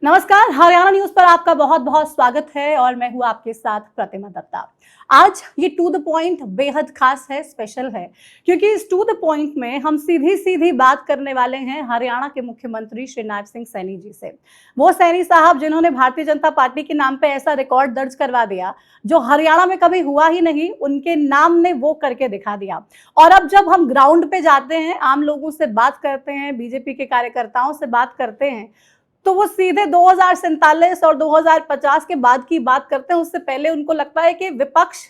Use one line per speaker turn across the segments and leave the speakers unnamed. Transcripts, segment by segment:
नमस्कार, हरियाणा न्यूज पर आपका बहुत बहुत स्वागत है और मैं हूं आपके साथ प्रतिमा दत्ता। आज ये टू द पॉइंट बेहद खास है, स्पेशल है, क्योंकि इस टू द पॉइंट में हम सीधी सीधी बात करने वाले हैं हरियाणा के मुख्यमंत्री श्री नायब सिंह सैनी जी से। वो सैनी साहब जिन्होंने भारतीय जनता पार्टी के नाम पे ऐसा रिकॉर्ड दर्ज करवा दिया जो हरियाणा में कभी हुआ ही नहीं, उनके नाम ने वो करके दिखा दिया। और अब जब हम ग्राउंड पे जाते हैं, आम लोगों से बात करते हैं, बीजेपी के कार्यकर्ताओं से बात करते हैं, तो वो सीधे 2047 और 2050 के बाद की बात करते हैं। उससे पहले उनको लगता है कि विपक्ष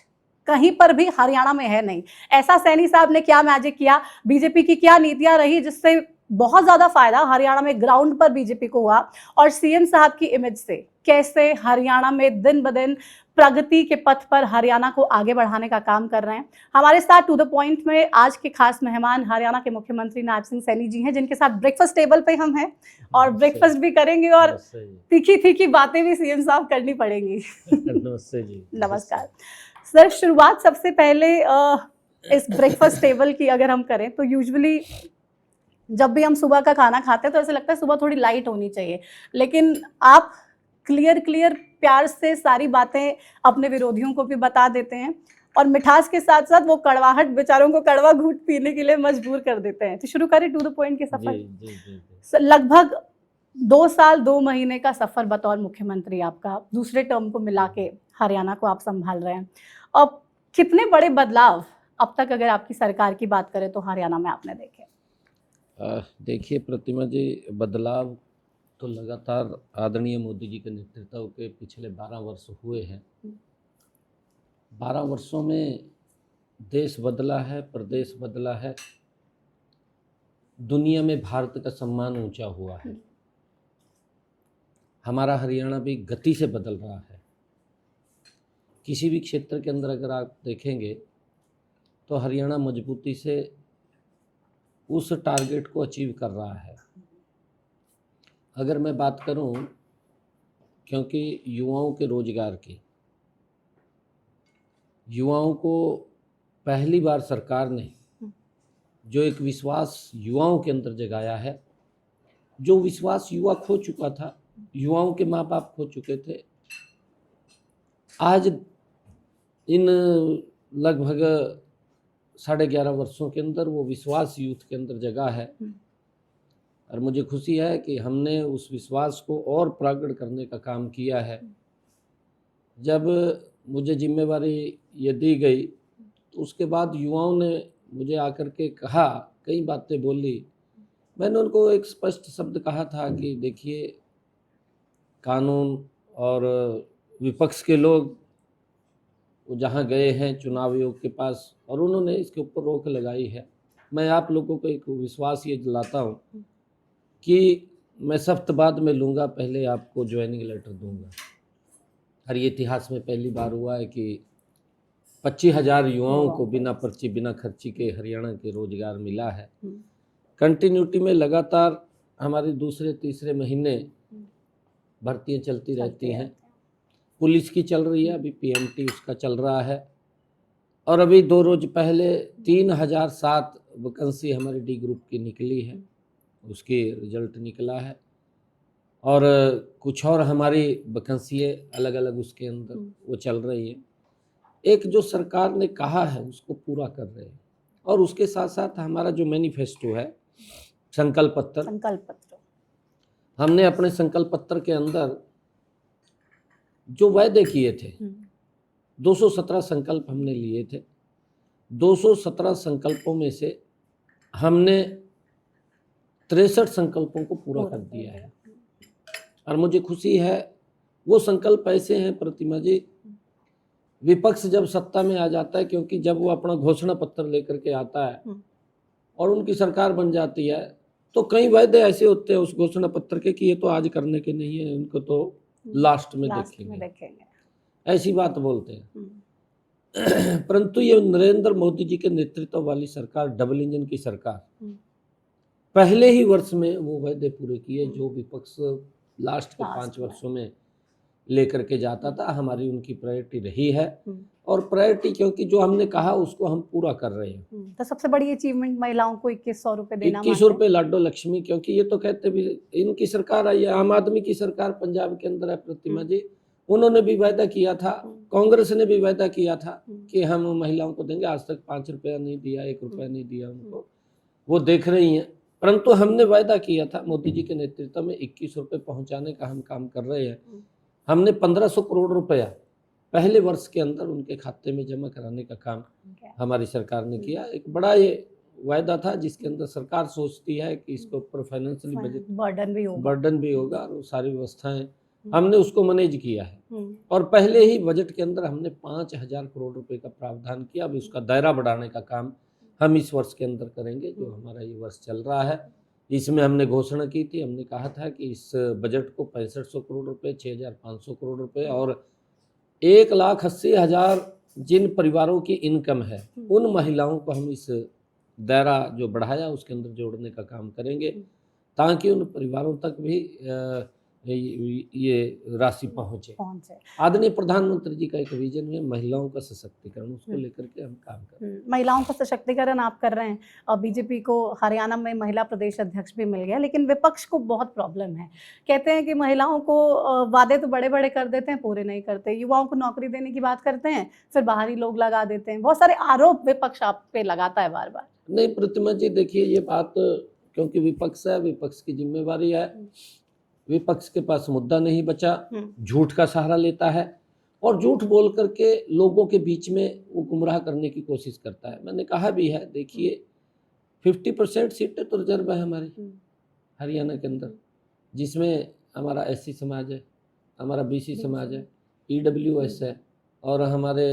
कहीं पर भी हरियाणा में है नहीं। ऐसा सैनी साहब ने क्या मैजिक किया, बीजेपी की क्या नीतियां रही जिससे बहुत ज्यादा फायदा हरियाणा में ग्राउंड पर बीजेपी को हुआ, और सीएम साहब की इमेज से कैसे हरियाणा में दिन ब दिन प्रगति के पथ पर हरियाणा को आगे बढ़ाने का काम कर रहे हैं। हमारे साथ टू द पॉइंट में आज के खास मेहमान हरियाणा के मुख्यमंत्री नायब सिंह सैनी जी हैं, जिनके साथ ब्रेकफास्ट टेबल पे हम हैं और ब्रेकफास्ट भी करेंगे और तीखी तीखी बातें भी सीएम साहब करनी पड़ेंगी।
नमस्ते जी।
नमस्कार सर। शुरुआत सबसे पहले इस ब्रेकफास्ट टेबल की अगर हम करें तो यूजुअली जब भी हम सुबह का खाना खाते हैं तो ऐसा लगता है सुबह थोड़ी लाइट होनी चाहिए, लेकिन आप क्लियर प्यार से सारी बातें अपने विरोधियों को भी बता देते हैं और मिठास के साथ साथ वो कड़वाहट बेचारों को कड़वा घूंट पीने के लिए मजबूर कर देते हैं। तो शुरू करें टू द पॉइंट के सफर। जी। लगभग 2 साल 2 महीने का सफर बतौर मुख्यमंत्री, आपका दूसरे टर्म को मिला के हरियाणा को आप संभाल रहे हैं। अब कितने बड़े बदलाव अब तक अगर आपकी सरकार की बात करें तो हरियाणा में आपने देखे?
देखिए प्रतिमा जी, बदलाव तो लगातार आदरणीय मोदी जी के नेतृत्व के पिछले 12 वर्ष हुए हैं। 12 वर्षों में देश बदला है, प्रदेश बदला है, दुनिया में भारत का सम्मान ऊंचा हुआ है। हमारा हरियाणा भी गति से बदल रहा है। किसी भी क्षेत्र के अंदर अगर आप देखेंगे तो हरियाणा मजबूती से उस टारगेट को अचीव कर रहा है। अगर मैं बात करूं, क्योंकि युवाओं के रोजगार की, युवाओं को पहली बार सरकार ने जो एक विश्वास युवाओं के अंदर जगाया है, जो विश्वास युवा खो चुका था, युवाओं के माँ बाप खो चुके थे, आज इन लगभग 11.5 वर्षों के अंदर वो विश्वास यूथ के अंदर जगा है। और मुझे खुशी है कि हमने उस विश्वास को और प्रकट करने का काम किया है। जब मुझे जिम्मेवारी ये दी गई तो उसके बाद युवाओं ने मुझे आकर के कहा, कई बातें बोली। मैंने उनको एक स्पष्ट शब्द कहा था कि देखिए, कानून और विपक्ष के लोग वो जहाँ गए हैं चुनाव आयोग के पास और उन्होंने इसके ऊपर रोक लगाई है, मैं आप लोगों को एक विश्वास ये दिलाता हूँ कि मैं सख्त बाद में लूँगा, पहले आपको ज्वाइनिंग लेटर दूंगा। और ये इतिहास में पहली बार हुआ है कि 25,000 युवाओं को बिना पर्ची बिना खर्ची के हरियाणा के रोजगार मिला है। कंटिन्यूटी में लगातार हमारे दूसरे तीसरे महीने भर्तियाँ चलती रहती हैं। पुलिस की चल रही है, अभी पीएमटी उसका चल रहा है, और अभी 2 रोज पहले 3007 वैकेंसी हमारी डी ग्रुप की निकली है, उसकी रिजल्ट निकला है। और कुछ और हमारी वैकेंसी अलग अलग उसके अंदर वो चल रही है। एक जो सरकार ने कहा है उसको पूरा कर रहे हैं, और उसके साथ साथ हमारा जो मैनिफेस्टो है, संकल्प पत्र, हमने अपने संकल्प पत्र के अंदर जो वायदे किए थे, 217 संकल्प हमने लिए थे। 217 संकल्पों में से हमने 63 संकल्पों को पूरा कर दिया है। और मुझे खुशी है, वो संकल्प ऐसे हैं प्रतिमा जी, विपक्ष जब सत्ता में आ जाता है, क्योंकि जब वो अपना घोषणा पत्र लेकर के आता है और उनकी सरकार बन जाती है, तो कई वायदे ऐसे होते हैं उस घोषणा पत्र के कि ये तो आज करने के नहीं है, इनको तो लास्ट में देखेंगे, ऐसी बात बोलते हैं। परंतु ये नरेंद्र मोदी जी के नेतृत्व वाली सरकार, डबल इंजन की सरकार, पहले ही वर्ष में वो वायदे पूरे किए जो विपक्ष लास्ट के 5 वर्षों में लेकर के जाता था। हमारी उनकी प्रायोरिटी रही है
हम्म।
और प्रायोरिटी क्योंकि जो हमने कहा उसको हम पूरा कर रहे हैं।
तो सबसे बड़ी अचीवमेंट महिलाओं को 2100 रुपए देना
2100
मानते हैं?
रुपये लाडो लक्ष्मी, क्योंकि ये तो कहते भी इनकी सरकार आई है, आम आदमी की सरकार पंजाब के अंदर है प्रतिमा जी। उन्होंने भी वायदा किया था, कांग्रेस ने भी वायदा किया था कि हम महिलाओं को देंगे। आज तक 5 रुपया नहीं दिया, 1 रुपया नहीं दिया उनको, वो देख रही हैं। परंतु हमने वायदा किया था मोदी जी के नेतृत्व में 21 रुपये पहुंचाने का हम काम कर रहे हैं। हमने 1500 करोड़ रुपया पहले वर्ष के अंदर उनके खाते में जमा कराने का काम हमारी सरकार ने किया। एक बड़ा ये वायदा था जिसके अंदर सरकार सोचती है कि इसके ऊपर फाइनेंशियली बजट बर्डन भी होगा और वो सारी व्यवस्थाएं हमने उसको मैनेज किया है। और पहले ही बजट के अंदर हमने 5000 करोड़ रुपए का प्रावधान किया। अभी उसका दायरा बढ़ाने का काम हम इस वर्ष के अंदर करेंगे, जो हमारा ये वर्ष चल रहा है। इसमें हमने घोषणा की थी, हमने कहा था कि इस बजट को 6500 करोड़ रुपए, 6500 करोड़ रुपए और 1,80,000 जिन परिवारों की इनकम है उन महिलाओं को हम इस दायरा जो बढ़ाया उसके अंदर जोड़ने का काम करेंगे, ताकि उन परिवारों तक भी ये राशि पहुंचे। आदरणीय प्रधानमंत्री जी का एक विजन है महिलाओं का सशक्तिकरण, उसको लेकर के हम काम कर रहे हैं।
महिलाओं का सशक्तिकरण आप कर रहे हैं और बीजेपी को हरियाणा में महिला प्रदेश अध्यक्ष भी मिल गया, लेकिन विपक्ष को बहुत प्रॉब्लम है। कहते हैं कि महिलाओं को वादे तो बड़े बड़े कर देते हैं, पूरे नहीं करते। युवाओं को नौकरी देने की बात करते हैं, फिर बाहरी लोग लगा देते हैं। बहुत सारे आरोप विपक्ष आप पे लगाता है बार बार।
नहीं प्रतिमा जी, देखिए ये बात क्योंकि विपक्ष है, विपक्ष की जिम्मेवारी है। विपक्ष के पास मुद्दा नहीं बचा, झूठ का सहारा लेता है और झूठ बोल करके लोगों के बीच में वो गुमराह करने की कोशिश करता है। मैंने कहा भी है, देखिए 50% सीटें तो रिजर्व है हमारी हरियाणा के अंदर, जिसमें हमारा SC समाज है, हमारा BC समाज है, EWS है और हमारे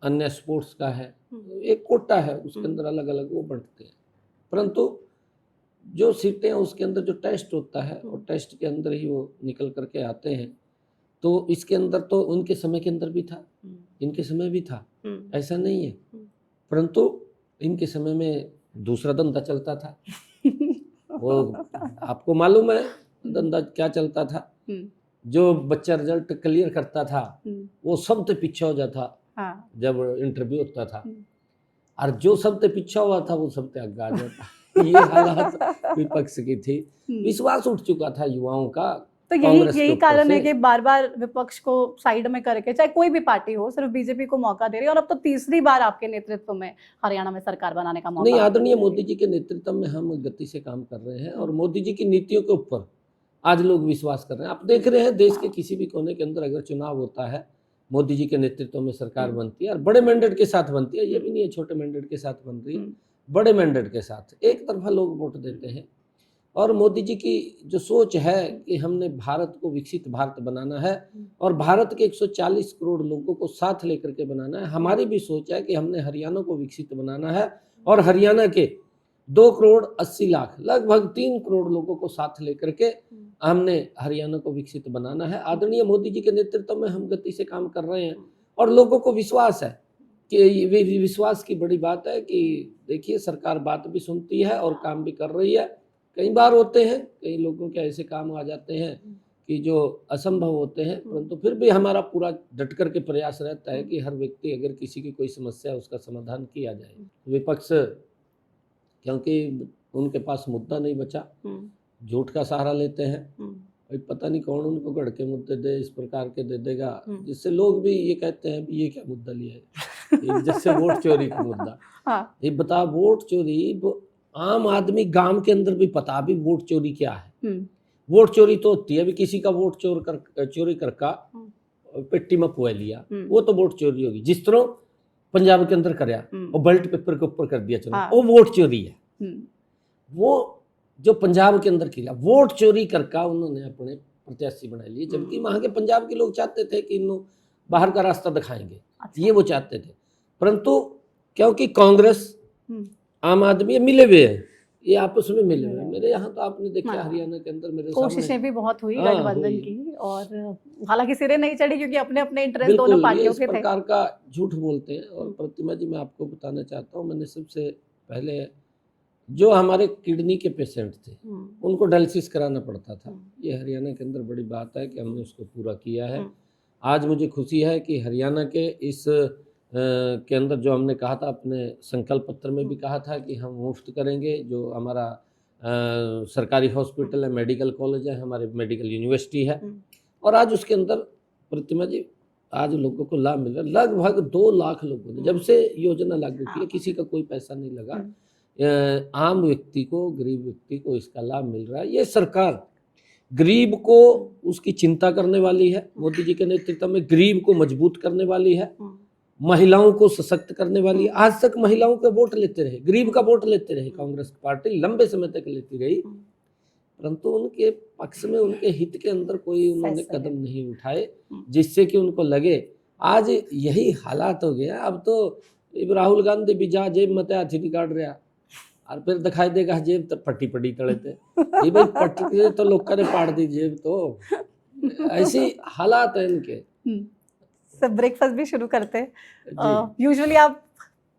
अन्य स्पोर्ट्स का है। एक कोटा है, उसके अंदर अलग अलग वो बढ़ते हैं। परंतु जो सीटें हैं उसके अंदर जो टेस्ट होता है और टेस्ट के अंदर ही वो निकल करके आते हैं। तो इसके अंदर तो उनके समय के अंदर भी था, इनके समय भी था, ऐसा नहीं है। परंतु इनके समय में दूसरा धंधा चलता था। वो आपको मालूम है धंधा क्या चलता था? जो बच्चा रिजल्ट क्लियर करता था वो सबसे पीछे हो जाता जब इंटरव्यू होता था, और जो सबसे पीछा हुआ था वो सबसे आगे आ जाता। ये हालत विपक्ष की थी। विश्वास उठ चुका था युवाओं का।
तो यही कारण है कि बार बार विपक्ष को साइड में करके, चाहे कोई भी पार्टी हो, सिर्फ बीजेपी को मौका दे रही है। और अब तो तीसरी बार आपके नेतृत्व में हरियाणा में सरकार बनाने का मौका
नहीं, आदरणीय मोदी जी के नेतृत्व में हम गति से काम कर रहे हैं और मोदी जी की नीतियों के ऊपर आज लोग विश्वास कर रहे हैं। आप देख रहे हैं देश के किसी भी कोने के अंदर अगर चुनाव होता है, मोदी जी के नेतृत्व में सरकार बनती है और बड़े मैंडेट के साथ बनती है। ये भी नहीं है छोटे मैंडेट के साथ बन रही है, बड़े मैंडेट के साथ एक तरफा लोग वोट देते हैं। और मोदी जी की जो सोच है कि हमने भारत को विकसित भारत बनाना है और भारत के 140 करोड़ लोगों को साथ लेकर के बनाना है। हमारी भी सोच है कि हमने हरियाणा को विकसित बनाना है और हरियाणा के 2 करोड़ 80 लाख लगभग 3 करोड़ लोगों को साथ लेकर के हमने हरियाणा को विकसित बनाना है। आदरणीय मोदी जी के नेतृत्व में हम गति से काम कर रहे हैं और लोगों को विश्वास है कि विश्वास की बड़ी बात है कि देखिए सरकार बात भी सुनती है और काम भी कर रही है। कई बार होते हैं, कई लोगों के ऐसे काम आ जाते हैं कि जो असंभव होते हैं, परंतु फिर भी हमारा पूरा डट कर के प्रयास रहता है कि हर व्यक्ति अगर किसी की कोई समस्या है उसका समाधान किया जाए। विपक्ष क्योंकि उनके पास मुद्दा नहीं बचा, झूठ का सहारा लेते हैं। पता नहीं कौन उनको गढ़ के मुद्दे दे, इस प्रकार के दे देगा जिससे लोग भी ये कहते हैं ये क्या मुद्दा लिया है। जैसे वोट चोरी का मुद्दा, ये बता वोट चोरी, आम आदमी गांव के अंदर भी पता भी वोट चोरी क्या है। वोट चोरी तो होती है, अभी किसी का वोट चोरी करका पेटी में पुआ लिया, वो तो वोट चोरी होगी। जिस तरह पंजाब के अंदर कराया और बैलेट पेपर के ऊपर कर दिया चुनाव, वो वोट चोरी है। वो जो पंजाब के अंदर किया वोट चोरी करका उन्होंने अपने प्रत्याशी बना लिए, जबकि वहां के पंजाब के लोग चाहते थे कि इन्हों बाहर का रास्ता दिखाएंगे। ये वो चाहते थे, परंतु क्योंकि कांग्रेस आम आदमी मिले हुए हैं, ये आपस में मिले हुए हैं। मेरे यहाँ तो आपने देखा हरियाणा के अंदर मेरे
कोशिशें भी बहुत हुई गठबंधन की, और हालांकि सिरे नहीं चढ़ी क्योंकि अपने अपने इंटरेस्ट दोनों पार्टियों के थे।
इस प्रकार का झूठ बोलते हैं। और प्रतिमा जी मैं आपको बताना चाहता हूँ, मैंने सबसे पहले जो हमारे किडनी के पेशेंट थे
हम्म,
उनको डायलिसिस कराना पड़ता था।
हम्म,
ये हरियाणा के अंदर बड़ी बात है कि हमने उसको पूरा किया है।
हम्म,
आज मुझे खुशी है कि हरियाणा के इस के अंदर जो हमने कहा था, अपने संकल्प पत्र में भी कहा था कि हम मुफ्त करेंगे। जो हमारा सरकारी हॉस्पिटल है, मेडिकल कॉलेज है, हमारे मेडिकल यूनिवर्सिटी है,
हम्म,
और आज उसके अंदर प्रतिमा जी आज लोगों को लाभ मिल रहा है। लगभग 2 लाख लोगों ने, जब से योजना लागू की है, किसी का कोई पैसा नहीं लगा। आम व्यक्ति को, गरीब व्यक्ति को इसका लाभ मिल रहा है। ये सरकार गरीब को उसकी चिंता करने वाली है। मोदी जी के नेतृत्व में गरीब को मजबूत करने वाली है, महिलाओं को सशक्त करने वाली है। आज तक महिलाओं का वोट लेते रहे, गरीब का वोट लेते रहे, कांग्रेस पार्टी लंबे समय तक लेती रही, परंतु उनके पक्ष में, उनके हित के अंदर कोई उन्होंने कदम नहीं उठाए, जिससे कि उनको लगे। आज यही हालात हो गया। अब तो राहुल गांधी भी जा जेब मत हाथी निकाल रहा, और फिर दिखाई देगा जेब तो पट्टी पड़ी तड़े थे। ये भाई पट्टी तो लोग ने पाड़ दी जेब, तो ऐसी हालात है इनके।
सब ब्रेकफास्ट भी शुरू करते हैं।
जी
यूजुअली आप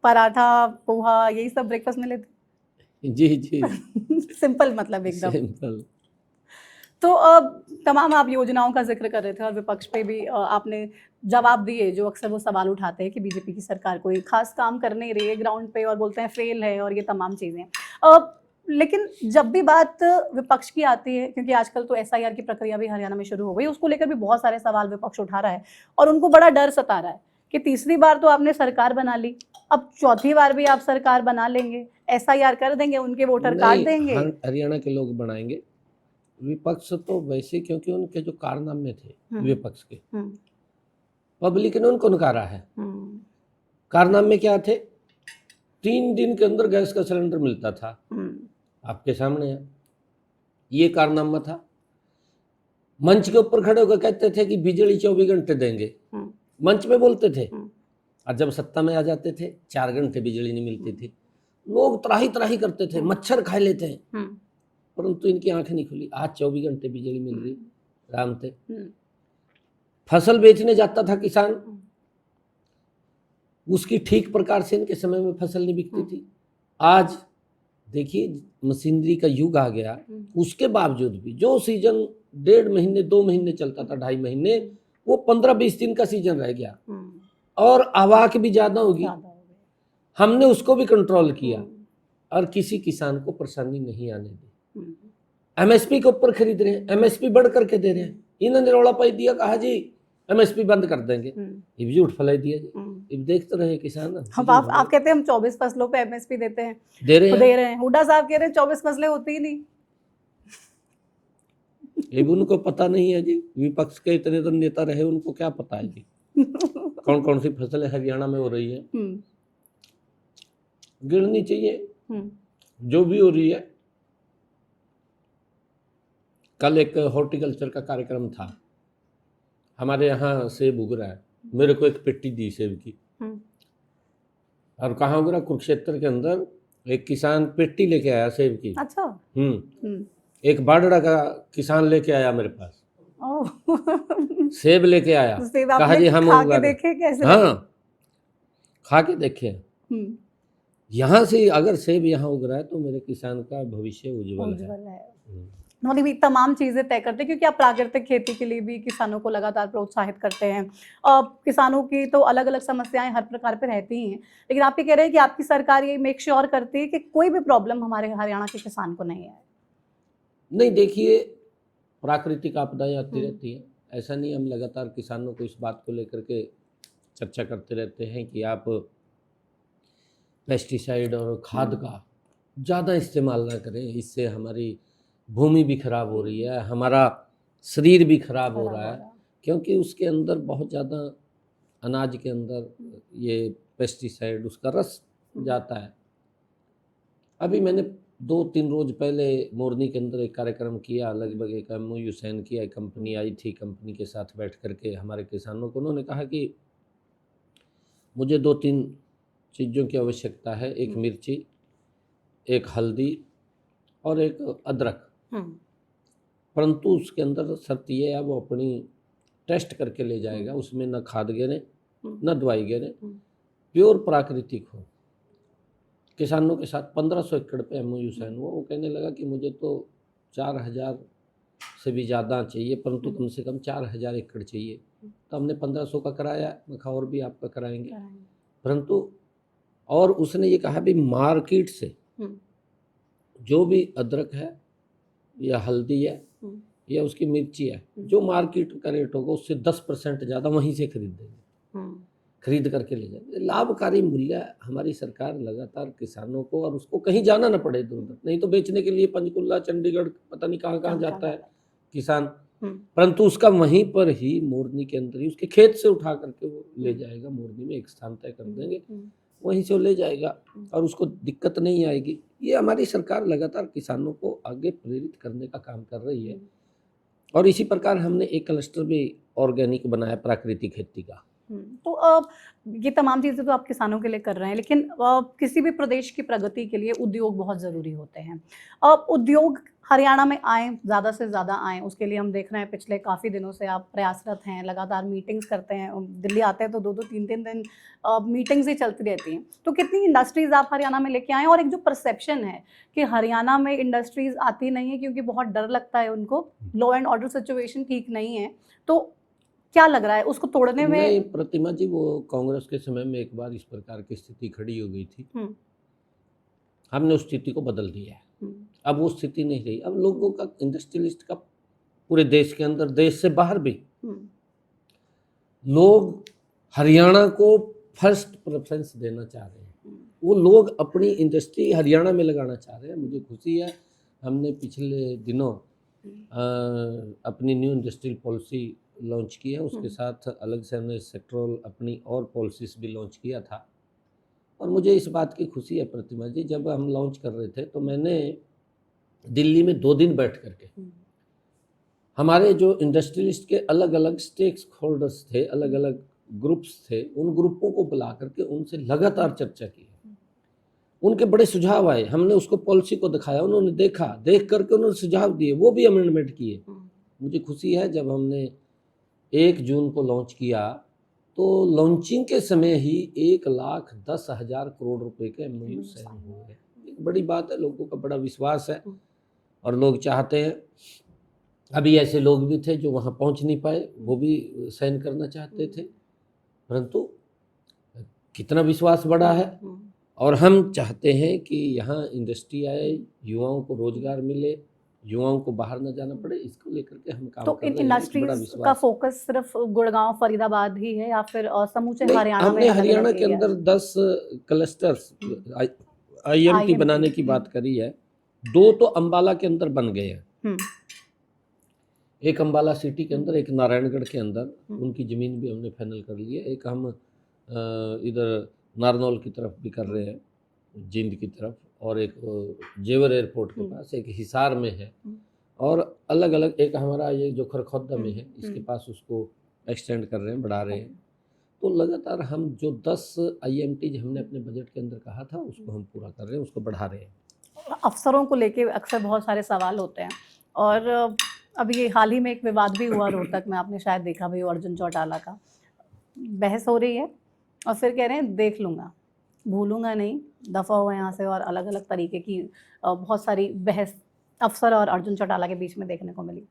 पराठा, पोहा, यही सब ब्रेकफास्ट में लेते
जी जी
सिंपल, मतलब एकदम।
सिंपल।
तो तमाम आप योजनाओं का जिक्र कर रहे थे और विपक्ष पे भी आपने जवाब दिए, जो अक्सर वो सवाल उठाते हैं कि बीजेपी की सरकार कोई खास काम कर नहीं रही है ग्राउंड पे, और बोलते हैं फेल है और ये तमाम चीज़ें। लेकिन जब भी बात विपक्ष की आती है, क्योंकि आजकल तो एसआईआर की प्रक्रिया भी हरियाणा में शुरू हो गई, उसको लेकर भी बहुत सारे सवाल विपक्ष उठा रहा है और उनको बड़ा डर सता रहा है कि तीसरी बार तो आपने सरकार बना ली, अब चौथी बार भी आप सरकार बना लेंगे, एसआईआर कर देंगे, उनके वोटर काट देंगे।
हरियाणा के लोग बनाएंगे। विपक्ष तो वैसे, क्योंकि उनके जो कारनामे थे विपक्ष के, पब्लिक ने उनको नकारा है। कारनामे क्या थे? 3 दिन के अंदर गैस का सिलेंडर मिलता था, आपके सामने है। ये कारनामा था। मंच के ऊपर खड़े होकर कहते थे कि बिजली 24 घंटे देंगे, मंच पे बोलते थे, और जब सत्ता में आ जाते थे 4 घंटे बिजली नहीं मिलती थी। लोग त्राही त्राही करते थे, मच्छर खा लेते हैं, परंतु इनकी आंखें नहीं खुली। आज 24 घंटे बिजली मिल रही, राम थे। फसल बेचने जाता था किसान, उसकी ठीक प्रकार से इनके समय में फसल नहीं बिकती थी। आज देखिए मशीनरी का युग आ गया, उसके बावजूद भी जो सीजन 1.5 महीने 2 महीने चलता था, 2.5 महीने, वो 15-20 दिन का सीजन रह गया, और आवाक भी ज्यादा होगी। हमने उसको भी कंट्रोल किया और किसी किसान को परेशानी नहीं आने दी। एमएसपी के ऊपर खरीद रहे हैं, एमएसपी बढ़ करके दे रहे हैं। इन्होंने रौला पाई दिया, कहा जी एमएसपी बंद कर देंगे, ये भी झूठ फैलाई दिया जी। अब देख तो रहे किसान।
अब आप कहते हैं हम 24 फसलों पे एमएसपी देते हैं,
दे रहे
हैं। हुड्डा साहब कह रहे हैं 24 फसलें होती ही नहीं।
ये भी उनको पता नहीं है जी। विपक्ष के इतने तो नेता रहे, उनको क्या पता है जी कौन कौन सी फसलें हरियाणा में हो रही है। गिननी चाहिए जो भी हो रही है। कल एक हॉर्टिकल्चर का कार्यक्रम था, हमारे यहाँ सेब उग रहा है, मेरे को एक पेटी दी सेब की। और कहाँ उग रहा? कुरुक्षेत्र के अंदर एक किसान पेटी लेके आया सेब की।
अच्छा।
एक बाडड़ा का किसान लेके आया मेरे पास, सेब लेके आया, कहा जी हम
खा के देखे कैसे?
हाँ, खा के देखे। यहाँ से अगर सेब यहाँ उग रहा है तो मेरे किसान का भविष्य उज्जवल है।
उन्होंने भी तमाम चीज़ें तय करते हैं, क्योंकि आप प्राकृतिक खेती के लिए भी किसानों को लगातार प्रोत्साहित करते हैं। किसानों की तो अलग अलग समस्याएं हर प्रकार पे रहती ही हैं, लेकिन आप ये कह रहे हैं कि आपकी सरकार ये मेक श्योर करती है कि कोई भी प्रॉब्लम हमारे हरियाणा के किसान को नहीं है।
नहीं, देखिए प्राकृतिक आपदाएं आती रहती हैं, ऐसा नहीं। हम लगातार किसानों को इस बात को लेकर के चर्चा करते रहते हैं कि आप पेस्टिसाइड और खाद का ज़्यादा इस्तेमाल ना करें, इससे हमारी भूमि भी खराब हो रही है, हमारा शरीर भी खराब हो रहा है, क्योंकि उसके अंदर बहुत ज़्यादा अनाज के अंदर ये पेस्टिसाइड, उसका रस जाता है। अभी मैंने 2-3 रोज पहले मोरनी के अंदर एक कार्यक्रम किया, लगभग एक MOU साइन किया। एक कंपनी आई थी, कंपनी के साथ बैठ करके हमारे किसानों को उन्होंने कहा कि मुझे 2-3 चीज़ों की आवश्यकता है, एक मिर्ची, एक हल्दी और एक अदरक, परंतु उसके अंदर शर्त ये है वो अपनी टेस्ट करके ले जाएगा, उसमें न खाद गिरे न दवाई गिरे, प्योर प्राकृतिक हो, किसानों के साथ 1500 एकड़ पे MOU साइन हुआ। वो कहने लगा कि मुझे तो 4000 से भी ज़्यादा चाहिए, परंतु कम से कम 4000 एकड़ चाहिए। तो हमने 1500 का कराया, मैं कहा और भी आपका कराएंगे, परंतु और उसने ये कहा भी मार्केट से जो भी अदरक है या हल्दी है या उसकी मिर्ची है, जो मार्केट का रेट होगा उससे 10% ज़्यादा वहीं से खरीद देंगे, खरीद करके ले जाएंगे। लाभकारी मूल्य हमारी सरकार लगातार किसानों को, और उसको कहीं जाना ना पड़े इधर उधर, नहीं तो बेचने के लिए पंचकुला, चंडीगढ़, पता नहीं कहाँ कहाँ जाता है किसान, परंतु उसका वहीं पर ही मोरनी के अंदर ही उसके खेत से उठा करके वो ले जाएगा, मोरनी में एक स्थान तय कर देंगे, वहीं से वो ले जाएगा और उसको दिक्कत नहीं आएगी। ये हमारी सरकार लगातार किसानों को आगे प्रेरित करने का काम कर रही है। और इसी प्रकार हमने एक क्लस्टर भी ऑर्गेनिक बनाया प्राकृतिक खेती का।
तो ये तमाम चीज़ें तो आप किसानों के लिए कर रहे हैं, लेकिन किसी भी प्रदेश की प्रगति के लिए उद्योग बहुत ज़रूरी होते हैं। उद्योग हरियाणा में आए, ज़्यादा से ज़्यादा आए, उसके लिए हम देख रहे हैं पिछले काफ़ी दिनों से आप प्रयासरत हैं, लगातार मीटिंग्स करते हैं। दिल्ली आते हैं तो 2-2 3-3 दिन मीटिंग्स ही चलती रहती हैं। तो कितनी इंडस्ट्रीज़ आप हरियाणा में लेके आए? और एक जो परसेप्शन है कि हरियाणा में इंडस्ट्रीज़ आती नहीं है क्योंकि बहुत डर लगता है उनको, लॉ एंड ऑर्डर सिचुएशन ठीक नहीं है, तो क्या लग रहा है उसको तोड़ने में?
नहीं प्रतिमा जी, वो कांग्रेस के समय में एक बार इस प्रकार की स्थिति खड़ी हो गई थी, हमने उस स्थिति को बदल दिया है। अब वो स्थिति नहीं रही। अब लोगों का, इंडस्ट्रियलिस्ट का पूरे देश के अंदर, देश से बाहर भी लोग हरियाणा को फर्स्ट प्रेफरेंस देना चाह रहे हैं। वो लोग अपनी इंडस्ट्री हरियाणा में लगाना चाह रहे हैं। मुझे खुशी है, हमने पिछले दिनों अपनी न्यू इंडस्ट्रियल पॉलिसी लॉन्च की है, उसके साथ अलग से हमने सेक्टरल अपनी और पॉलिसीज भी लॉन्च किया था। और मुझे इस बात की खुशी है प्रतिमा जी, जब हम लॉन्च कर रहे थे तो मैंने दिल्ली में 2 दिन बैठ करके हमारे जो इंडस्ट्रियलिस्ट के अलग अलग स्टेक होल्डर्स थे, अलग अलग ग्रुप्स थे, उन ग्रुपों को बुला करके उनसे लगातार चर्चा की। उनके बड़े सुझाव आए, हमने उसको पॉलिसी को दिखाया, उन्होंने देखा, देख करके उन्होंने सुझाव दिए, वो भी अमेंडमेंट किए। मुझे खुशी है जब हमने 1 जून को लॉन्च किया तो लॉन्चिंग के समय ही 1,10,000 करोड़ रुपए के MOU साइन हुए। एक बड़ी बात है, लोगों का बड़ा विश्वास है और लोग चाहते हैं। अभी ऐसे लोग भी थे जो वहाँ पहुँच नहीं पाए, वो भी साइन करना चाहते थे, परंतु कितना विश्वास बढ़ा है। और हम चाहते हैं कि यहाँ इंडस्ट्री आए, युवाओं को रोजगार मिले, युवाओं को बाहर न जाना पड़े, इसको लेकर के हम काम
तो
कर
इन
रहे हैं। बड़ा
इंडस्ट्रीज
विश्वास
का फोकस सिर्फ गुड़गांव, फरीदाबाद ही है या फिर समूचे
नहीं,
हरियाणा में?
हमने हरियाणा के अंदर 10 क्लस्टर्स IMT बनाने की बात करी है। 2 तो अंबाला के अंदर बन गए हैं, एक अंबाला सिटी के अंदर, एक नारायणगढ़ के अंदर, उनकी ज़मीन भी हमने फाइनल कर ली है। एक हम इधर नारनौल की तरफ भी कर रहे हैं, जींद की तरफ, और एक जेवर एयरपोर्ट के पास, एक हिसार में है, और अलग अलग एक हमारा ये जो खरखौदा में है, इसके पास उसको एक्सटेंड कर रहे हैं, बढ़ा रहे हैं। तो लगातार हम जो 10 IMT हमने अपने बजट के अंदर कहा था उसको हम पूरा कर रहे हैं, उसको बढ़ा रहे हैं।
अफसरों को लेके अक्सर बहुत सारे सवाल होते हैं, और अभी ये हाल ही में एक विवाद भी हुआ रोहतक में, आपने शायद देखा भी, अर्जुन चौटाला का बहस हो रही है और फिर कह रहे हैं देख लूँगा, भूलूंगा नहीं, दफ़ा हुआ यहाँ से, और अलग अलग तरीके की बहुत सारी बहस अफसर और अर्जुन चौटाला के बीच में देखने को मिली।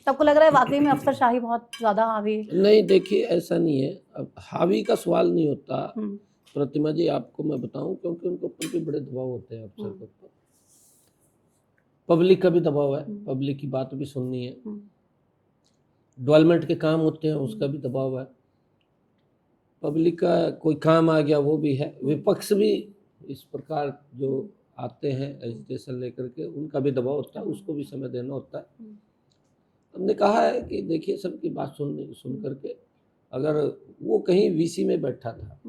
सबको लग रहा है वाकई में अफसरशाही बहुत ज़्यादा हावी है।
नहीं, देखिए ऐसा नहीं है, अब हावी का सवाल नहीं होता प्रतिमा जी, आपको मैं बताऊं, क्योंकि उनके ऊपर भी बड़े दबाव होते हैं अफसर के ऊपर, पब्लिक का भी दबाव है, पब्लिक की बात भी सुननी है, डेवलपमेंट के काम होते हैं उसका भी दबाव है, पब्लिक का कोई काम आ गया वो भी है, विपक्ष भी इस प्रकार जो आते हैं एजिटेशन लेकर के, उनका भी दबाव होता है, उसको भी समय देना होता है। हमने कहा है कि देखिए सबकी बात सुन करके, अगर वो कहीं VC में बैठा था,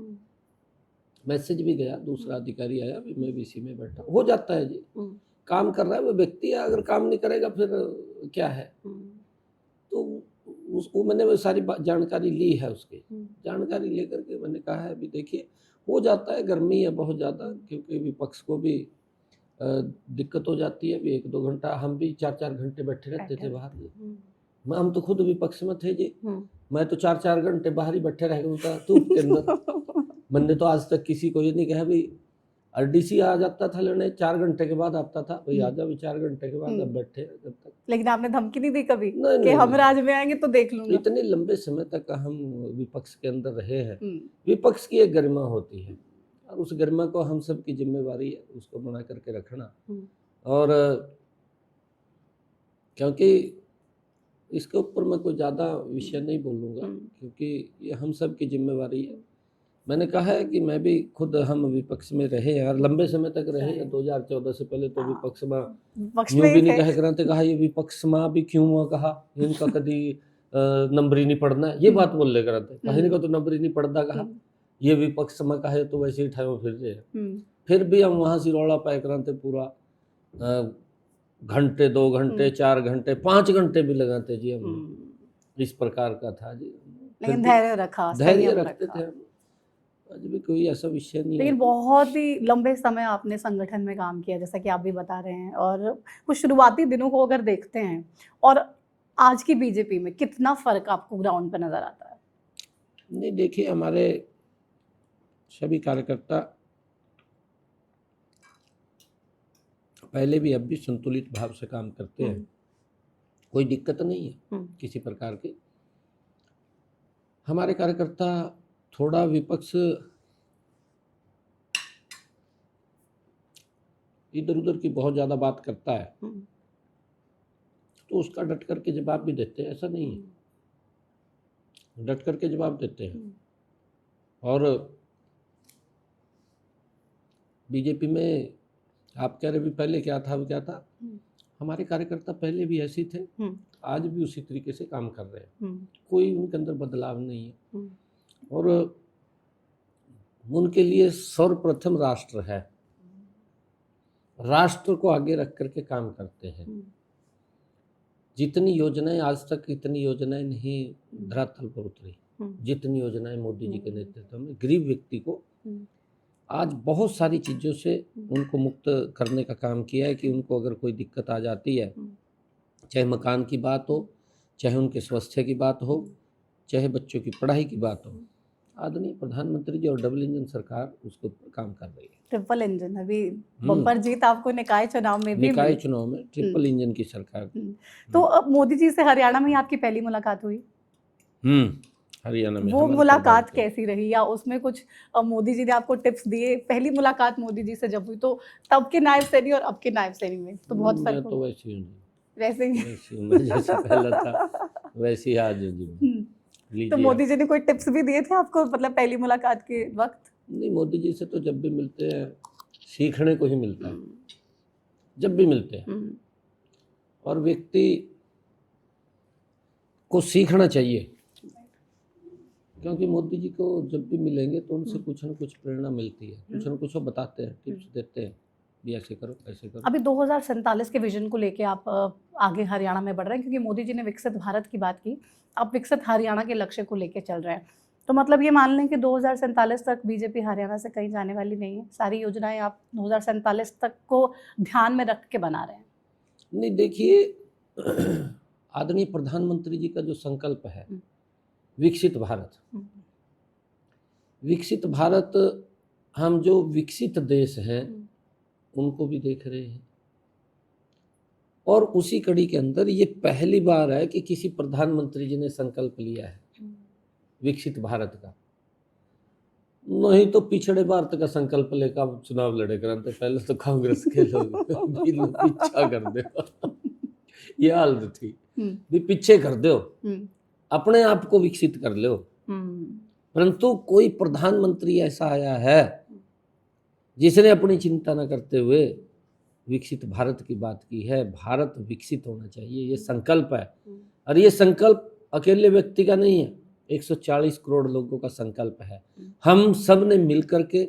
मैसेज भी गया, दूसरा अधिकारी आया भी मैं VC में बैठा, हो जाता है जी, काम कर रहा है वो व्यक्ति है, अगर काम नहीं करेगा फिर क्या है। तो उसको मैंने वो सारी जानकारी ली है, उसकी जानकारी लेकर के मैंने कहा है भी देखिए हो जाता है, गर्मी है बहुत ज़्यादा, क्योंकि विपक्ष को भी दिक्कत हो जाती है। भी 1-2 घंटा, हम भी 4-4 घंटे बैठे रहते थे बाहर, हम तो खुद विपक्ष में थे जी, मैं तो 4-4 घंटे बाहर ही बैठे रह गया धूप के अंदर। मैंने तो आज तक किसी को ये नहीं कहा भी आरडीसी आ जाता था लेने, 4 घंटे के बाद आता था, भाई आ जाओ 4 घंटे के बाद, अब बैठे जब तक।
लेकिन आपने धमकी नहीं दी कभी
नहीं
कि
नहीं
हम
नहीं,
राज में आएंगे तो देख लूंगा?
इतने लंबे समय तक हम विपक्ष के अंदर रहे हैं।
हम्म,
विपक्ष की एक गरिमा होती है और उस गरिमा को हम सब की जिम्मेवारी है उसको बना करके रखना।
हम्म,
और क्योंकि इसके ऊपर मैं कोई ज़्यादा विषय नहीं बोलूँगा, क्योंकि ये हम सब की जिम्मेवारी है। मैंने कहा है कि मैं भी खुद, हम विपक्ष में रहे हैं और लंबे समय तक रहे हैं। 2014 से पहले तो विपक्ष में
पक्ष
यूं
में
भी
ही
नहीं
थे।
कहे कराते, कहा ये विपक्ष में भी क्यों हुआ, कहा इनका कभी नंबर ही नहीं पढ़ना है, ये बात बोल ले कराते, कहा इनका तो नंबर ही नहीं पढ़ता, कहा ये विपक्ष में कहे तो वैसे ही ठाए फिर रहे हैं। फिर भी हम वहाँ से रौला पाए कराते पूरा घंटे, 2 घंटे, 4 घंटे, 5 घंटे भी लगाते जी हम। इस प्रकार का था जी।
लेकिन धैर्य रखा,
धैर्य
संयम
रखते
रखा।
थे हम। आज भी कोई ऐसा विषय नहीं है।
लेकिन बहुत ही लंबे समय आपने संगठन में काम किया, जैसा कि आप भी बता रहे हैं, और कुछ शुरुआती दिनों को अगर देखते हैं और आज की बीजेपी में, कितना फर्क आपको ग्राउंड पर नजर आता है?
नहीं देखिए, हमारे सभी कार्यकर्ता पहले भी अब भी संतुलित भाव से काम करते हैं, कोई दिक्कत नहीं है किसी प्रकार की। हमारे कार्यकर्ता थोड़ा विपक्ष इधर उधर की बहुत ज़्यादा बात करता है तो उसका डट करके जवाब भी देते हैं, ऐसा नहीं है, डट करके जवाब देते हैं। और बीजेपी में आप कह रहे भी पहले क्या था, वो क्या था, हमारे कार्यकर्ता पहले भी ऐसे थे, आज भी उसी तरीके से काम कर रहे हैं, कोई उनके अंदर बदलाव नहीं है। और उनके लिए सर्वप्रथम राष्ट्र है, राष्ट्र को आगे रख करके काम करते हैं। जितनी योजनाएं आज तक, इतनी योजनाएं नहीं धरातल पर उतरी जितनी योजनाएं मोदी जी के नेतृत्व में गरीब व्यक्ति को आज बहुत सारी चीज़ों से उनको मुक्त करने का काम किया है। कि उनको अगर कोई दिक्कत आ जाती है, चाहे मकान की बात हो, चाहे उनके स्वास्थ्य की बात हो, चाहे बच्चों की पढ़ाई की बात हो, आदरणीय प्रधानमंत्री जी और डबल इंजन सरकार उसके ऊपर काम कर रही है।
ट्रिपल इंजन, अभी बम्पर जीत आपको निकाय चुनाव में भी
निकाय
मिली।
चुनाव में ट्रिपल इंजन की सरकार।
तो अब मोदी जी से हरियाणा में ही आपकी पहली मुलाकात हुई?
हरियाणा में।
वो मुलाकात कैसी रही, या उसमें कुछ मोदी जी ने आपको टिप्स दिए? पहली मुलाकात मोदी जी से जब हुई तो तब के नायब सैनी और अब के नायब सैनी में तो बहुत फर्क
तो वैसे ही
वैसे ही
जैसे पहले था वैसे ही आज जी।
तो मोदी जी ने कोई टिप्स भी दिए थे आपको, मतलब पहली मुलाकात के वक्त?
नहीं, मोदी जी से तो जब भी मिलते हैं सीखने को ही मिलता है, जब भी मिलते हैं। और व्यक्ति को सीखना चाहिए, क्योंकि मोदी जी को जब भी मिलेंगे तो उनसे कुछ न कुछ प्रेरणा मिलती है, कुछ न कुछ वो बताते हैं, टिप्स देते हैं, भी ऐसे करो ऐसे करो।
अभी 2047 के विजन को लेके आप आगे हरियाणा में बढ़ रहे हैं, क्योंकि मोदी जी ने विकसित भारत की बात की, आप विकसित हरियाणा के लक्ष्य को लेके चल रहे हैं। तो मतलब ये मान लें कि 2047 तक बीजेपी हरियाणा से कहीं जाने वाली नहीं है, सारी योजनाएं आप 2047 तक को ध्यान में रख के बना रहे हैं?
नहीं देखिए, आदरणीय प्रधानमंत्री जी का जो संकल्प है विकसित भारत, विकसित भारत, हम जो विकसित देश हैं उनको भी देख रहे हैं। और उसी कड़ी के अंदर ये पहली बार है कि किसी प्रधानमंत्री जी ने संकल्प लिया है विकसित भारत का। नहीं तो पिछड़े भारत का संकल्प लेकर चुनाव लड़े करते, पहले तो कांग्रेस के लोग पीछा कर दो ये हालत थी, भी पीछे कर दो, अपने आप को विकसित कर लो। परंतु कोई प्रधानमंत्री ऐसा आया है जिसने अपनी चिंता न करते हुए विकसित भारत की बात की है। भारत विकसित होना चाहिए, ये संकल्प है। और ये संकल्प अकेले व्यक्ति का नहीं है, 140 करोड़ लोगों का संकल्प है। हम सब ने मिलकर के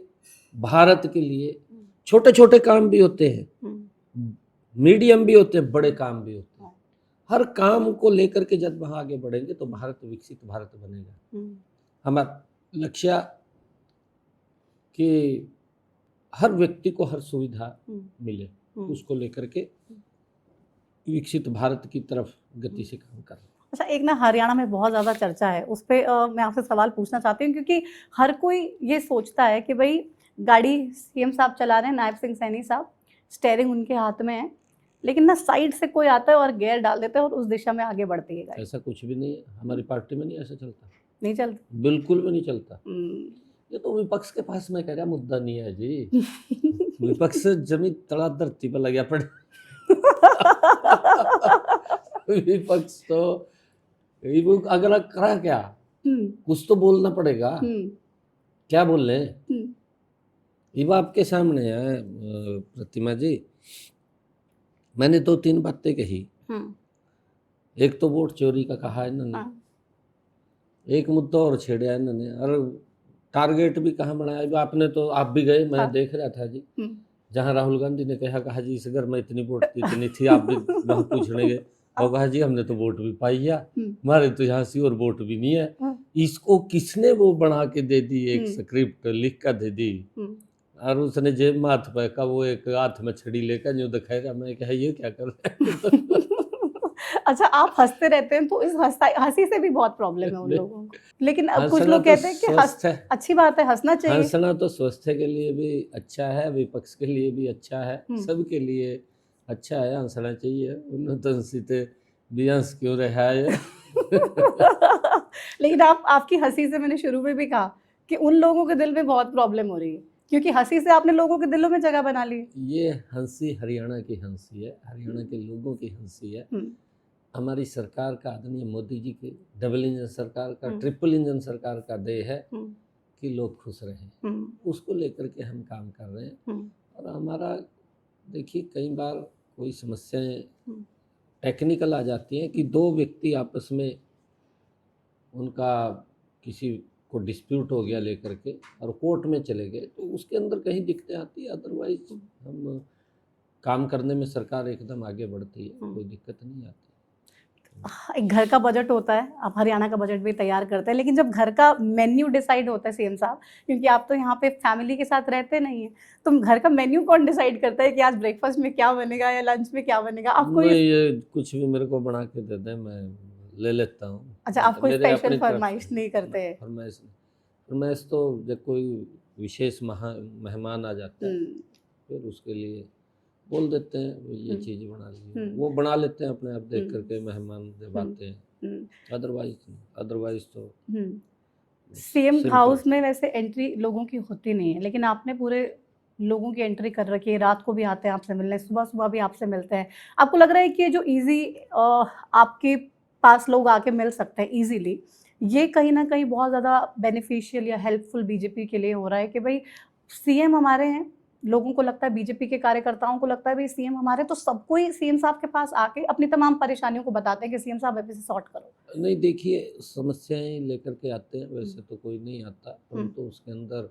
भारत के लिए, छोटे छोटे काम भी होते हैं, मीडियम भी होते हैं, बड़े काम भी होते हैं, हर काम को लेकर के जब वहाँ आगे बढ़ेंगे तो भारत विकसित भारत बनेगा। हमारा लक्ष्य कि हर व्यक्ति को हर सुविधा मिले, उसको लेकर के विकसित भारत की तरफ गति से काम कर रहे हैं।
अच्छा, एक ना हरियाणा में बहुत ज़्यादा चर्चा है, उस पर मैं आपसे सवाल पूछना चाहती हूँ, क्योंकि हर कोई ये सोचता है कि भाई गाड़ी सीएम साहब चला रहे हैं, नायब सिंह सैनी साहब, स्टेयरिंग उनके हाथ में है, लेकिन ना साइड से कोई आता है और गियर डाल देता है और उस दिशा में आगे बढ़ती है गाड़ी।
ऐसा कुछ भी नहीं है, हमारी पार्टी में नहीं ऐसा चलता,
नहीं चलती।
बिल्कुल भी नहीं चलता।
हम्म।
ये तो विपक्ष के पास में कह रहा मुद्दा नहीं है जी। विपक्ष जमीन तड़ा धरती पर लगा पड़े। विपक्ष तो वो अगला करा क्या, कुछ तो बोलना पड़ेगा। क्या बोल रहे हैं, ये आपके सामने है प्रतिमा जी। मैंने 2-3 बातें कही। एक तो वोट चोरी का कहा है इन्होंने, एक मुद्दा और छेड़ा है इन्होंने, और टारगेट भी कहाँ बनाया। जो आपने तो आप भी गए, मैं देख रहा था जी, जहाँ राहुल गांधी ने कहा जी इस घर में इतनी वोट इतनी थी, आप भी वहाँ पूछने गए और कहा जी हमने तो वोट भी पाई है, हमारे तो यहाँ से और वोट भी नहीं है। इसको किसने वो बना के दे दी, एक स्क्रिप्ट लिख कर दे दी, और उसने जेब में हाथ पैका, वो एक हाथ में छड़ी लेकर जो दिखाई रहा। मैं कहा ये क्या कर रहे हैं।
अच्छा, आप हंसते रहते हैं तो इस हंसी से भी बहुत प्रॉब्लम है उन लोगों को, लेकिन अब कुछ लोग कहते हैं कि अच्छी बात है, हंसना चाहिए।
हंसना तो स्वास्थ्य के लिए भी अच्छा है, विपक्ष के लिए भी अच्छा है, सबके लिए अच्छा है, हंसना चाहिए। उन्होंने तो हंसीते भी हंस क्यों रहा है।
लेकिन आपकी हंसी से मैंने शुरू में भी कहा कि उन लोगों के दिल में बहुत प्रॉब्लम हो रही है, क्योंकि हंसी से आपने लोगों के दिलों में जगह बना ली।
ये हंसी हरियाणा की हंसी है, हरियाणा के लोगों की हंसी है। हमारी सरकार का, आदरणीय मोदी जी की डबल इंजन सरकार का, ट्रिपल इंजन सरकार का देय है कि लोग खुश रहें। उसको लेकर के हम काम कर रहे हैं। और हमारा देखिए, कई बार कोई समस्याएं टेक्निकल आ जाती हैं कि 2 व्यक्ति आपस में उनका किसी को डिस्प्यूट हो गया लेकर के और कोर्ट में चले गए, तो उसके अंदर कहीं दिक्कतें आती है। अदरवाइज हम काम करने में सरकार एकदम आगे बढ़ती है, कोई दिक्कत नहीं आती।
एक घर का बजट होता है, आप हरियाणा का बजट भी तैयार करते हैं, लेकिन जब घर का मेन्यू डिसाइड होता है सीएम साहब, क्योंकि आप तो यहाँ पे फैमिली के साथ रहते नहीं हैं, तो घर का मेन्यू कौन डिसाइड करता है कि आज ब्रेकफास्ट में क्या बनेगा या लंच में क्या बनेगा? आपको
ये कुछ भी मेरे को बना के दे दें, मैं ले लेता हूँ।
अच्छा, आप कोई स्पेशल फरमाइश नहीं करते?
फरमाइश तो जब कोई विशेष मेहमान आ जाता है फिर उसके लिए बोल देते हैं ये चीज़ बना लीजिए, वो बना लेते हैं अपने आप देख करके, मेहमान जब आते हैं। अदरवाइज तो
सीएम हाउस में वैसे एंट्री लोगों की होती नहीं है, लेकिन आपने पूरे लोगों की एंट्री कर रखी है। रात को भी आते हैं आपसे मिलने, सुबह सुबह भी आपसे मिलते हैं। आपको लग रहा है कि ये जो इजी आपके पास लोग आके मिल सकते हैं इजीली, ये कहीं ना कहीं बहुत ज़्यादा बेनिफिशियल या हेल्पफुल बीजेपी के लिए हो रहा है कि भाई सीएम हमारे हैं, लोगों को लगता है, बीजेपी के कार्यकर्ताओं को लगता है भाई सीएम हमारे, तो सबको ही सीएम साहब के पास आके अपनी तमाम परेशानियों को बताते हैं कि सीएम साहब ऐसे सॉर्ट करो।
नहीं, देखिए, समस्याएं लेकर के आते हैं, वैसे तो कोई नहीं आता, परंतु उसके अंदर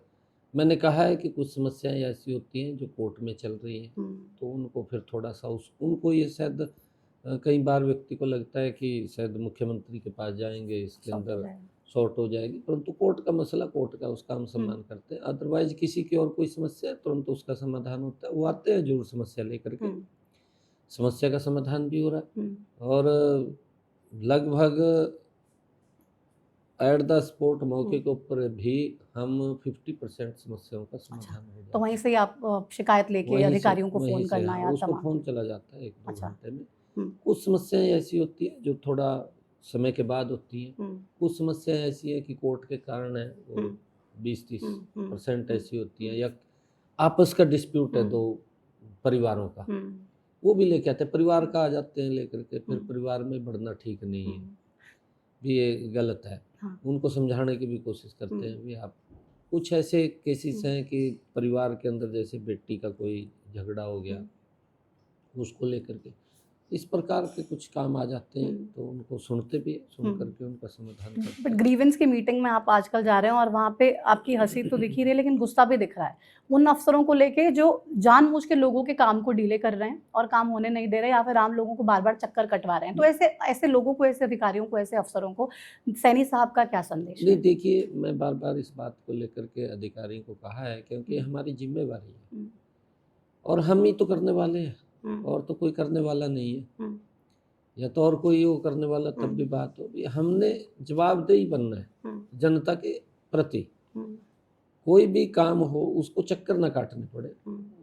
मैंने कहा है कि कुछ समस्याएं ऐसी होती हैं जो कोर्ट में चल रही हैं, तो उनको फिर थोड़ा सा उनको ये शायद कई बार व्यक्ति को लगता है कि शायद मुख्यमंत्री के पास जाएंगे, इसके अंदर सॉर्ट हो जाएगी, परंतु कोर्ट का मसला कोर्ट का, उसका हम सम्मान करते हैं। अदरवाइज किसी की और कोई समस्या है तुरंत उसका समाधान होता है, वो आते हैं जरूर समस्या लेकर के, समस्या का समाधान भी हो रहा है, और लगभग एट द स्पॉट मौके के ऊपर भी हम 50% समस्याओं का समाधान हो जाता है।
तो वहीं से आप शिकायत लेके अधिकारियों को फोन करना या
उसको फोन चला जाता है 1-2 घंटे में। कुछ समस्याएं ऐसी होती है जो थोड़ा समय के बाद होती है, कुछ समस्याएं ऐसी है कि कोर्ट के कारण है, वो 20-30% ऐसी होती है, या आपस का डिस्प्यूट है 2 परिवारों का, वो भी लेके आते हैं, परिवार का आ जाते हैं लेकर के, फिर परिवार में बढ़ना ठीक नहीं है, भी ये गलत है। उनको समझाने की भी कोशिश करते हैं। भी आप कुछ ऐसे केसेस हैं कि परिवार के अंदर जैसे बेटी का कोई झगड़ा हो गया, उसको लेकर के इस प्रकार के कुछ काम आ जाते हैं, तो उनको सुनते भी, सुन करके उनका समाधान करते हैं।
बट ग्रीवेंस की मीटिंग में आप आजकल जा रहे हैं और वहाँ पे आपकी हंसी तो दिख ही रही है, लेकिन गुस्सा भी दिख रहा है उन अफसरों को लेके जो जानबूझ के लोगों के काम को डिले कर रहे हैं और काम होने नहीं दे रहे, या फिर आम लोगों को बार बार चक्कर कटवा रहे हैं। तो ऐसे लोगों को, ऐसे अधिकारियों को, ऐसे अफसरों को सैनी साहब का क्या संदेश?
नहीं, देखिए, मैं बार बार इस बात को लेकर के अधिकारियों को कहा है, क्योंकि हमारी जिम्मेवारी है और हम ही तो करने वाले हैं, और तो कोई करने वाला नहीं है, या तो और कोई वो करने वाला तब भी बात हो। हमने जवाबदेही बनना है जनता के प्रति, कोई भी काम हो उसको चक्कर ना काटने पड़े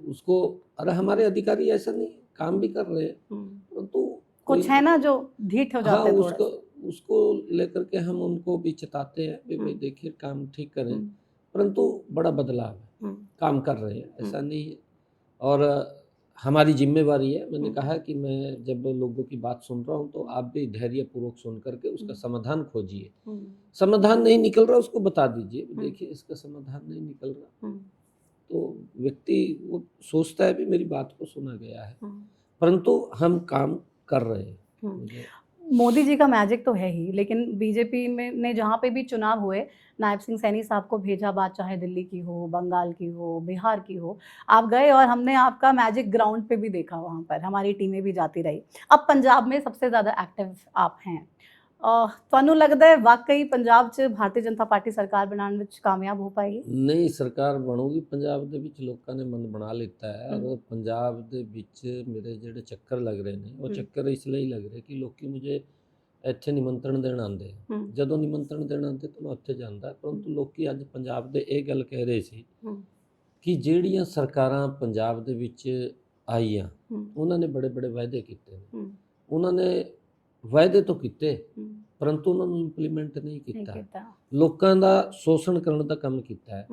उसको। अरे हमारे अधिकारी ऐसा नहीं, काम भी कर रहे हैं, परंतु
कुछ है ना जो ढीठ हो
हाँ
जाते हैं
उसको
थोड़ा।
उसको लेकर के हम उनको भी चेताते हैं कि भाई देखिए काम ठीक करें,
हम्म,
परंतु बड़ा बदलाव है,
हम्म,
काम कर रहे हैं, ऐसा नहीं है। और हमारी जिम्मेवारी है, मैंने
हम्म,
कहा कि मैं जब लोगों की बात सुन रहा हूँ तो आप भी धैर्यपूर्वक सुन करके उसका समाधान खोजिए। समाधान नहीं निकल रहा उसको बता दीजिए, देखिए इसका समाधान नहीं निकल रहा, तो व्यक्ति वो सोचता है भी मेरी बात को सुना गया है, परंतु हम काम कर रहे हैं। मुझे
मोदी जी का मैजिक तो है ही, लेकिन बीजेपी में ने जहाँ पे भी चुनाव हुए, नायब सिंह सैनी साहब को भेजा, बात चाहे दिल्ली की हो, बंगाल की हो, बिहार की हो, आप गए और हमने आपका मैजिक ग्राउंड पे भी देखा, वहाँ पर हमारी टीमें भी जाती रही। अब पंजाब में सबसे ज़्यादा एक्टिव आप हैं। ਤੁਹਾਨੂੰ लगता है वाकई पंजाब च भारतीय जनता पार्टी सरकार बनाने ਵਿੱਚ कामयाब हो पाएगी?
ਨਹੀਂ ਸਰਕਾਰ ਬਣੂਗੀ ਪੰਜਾਬ ਦੇ ਵਿੱਚ, ਲੋਕਾਂ ਨੇ ਮਨ ਬਣਾ ਲਿੱਤਾ ਹੈ। ਔਰ ਪੰਜਾਬ ਦੇ ਵਿੱਚ ਮੇਰੇ ਜਿਹੜੇ ਚੱਕਰ ਲੱਗ ਰਹੇ ਨੇ ਉਹ ਚੱਕਰ ਇਸ ਲਈ ਲੱਗ ਰਹੇ ਕਿ ਲੋਕੀ ਮੁਝੇ ਇੱਥੇ ਨਿਮੰਤਰਣ ਦੇਣ ਆਉਂਦੇ ਆ। ਜਦੋਂ ਨਿਮੰਤਰਣ ਦੇਣ ਆਉਂਦੇ ਤਾਂ ਮੈਂ ਉੱਥੇ ਜਾਂਦਾ, ਪਰੰਤੂ ਲੋਕੀ ਅੱਜ ਪੰਜਾਬ ਦੇ ਇਹ ਗੱਲ ਕਹਿ ਰਹੇ ਸੀ ਕਿ ਜਿਹੜੀਆਂ ਸਰਕਾਰਾਂ ਪੰਜਾਬ ਦੇ ਵਿੱਚ ਆਈਆਂ ਉਹਨਾਂ ਨੇ ਬੜੇ ਬੜੇ ਵਾਅਦੇ ਕੀਤੇ ਨੇ, ਉਹਨਾਂ ਨੇ ਵਾਅਦੇ ਤਾਂ ਕੀਤੇ ਪਰੰਤੂ ਉਹਨਾਂ ਨੂੰ ਇੰਪਲੀਮੈਂਟ ਨਹੀਂ ਕੀਤਾ। ਲੋਕਾਂ ਦਾ ਸ਼ੋਸ਼ਣ ਕਰਨ ਦਾ ਕੰਮ ਕੀਤਾ ਹੈ,